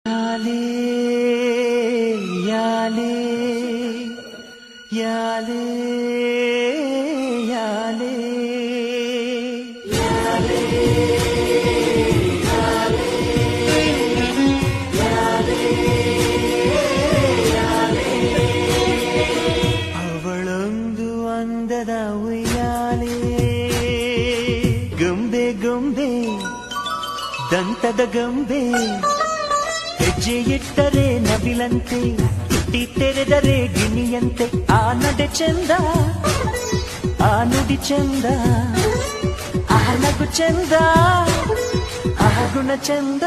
ಯಾಲೇ ಯಾಲೇ ಯಾಲೇ ಯಾಲೇ ಅವಳೊಂದು ಅಂದದ ಉಯ್ಯಾಲೆ ಗೊಂಬೆ ಗೊಂಬೆ ದಂತದ ಗೊಂಬೆ ಹೆಜ್ಜೆ ಇಟ್ಟರೆ ನವಿಲಂತೆ ತುಟಿ ತೆರೆದರೆ ಗಿಣಿಯಂತೆ ಆ ನಡೆ ಚಂದ ಆ ನುಡಿ ಚಂದ ಆ ನಗು ಚಂದ ಆ ಗುಣ ಚಂದ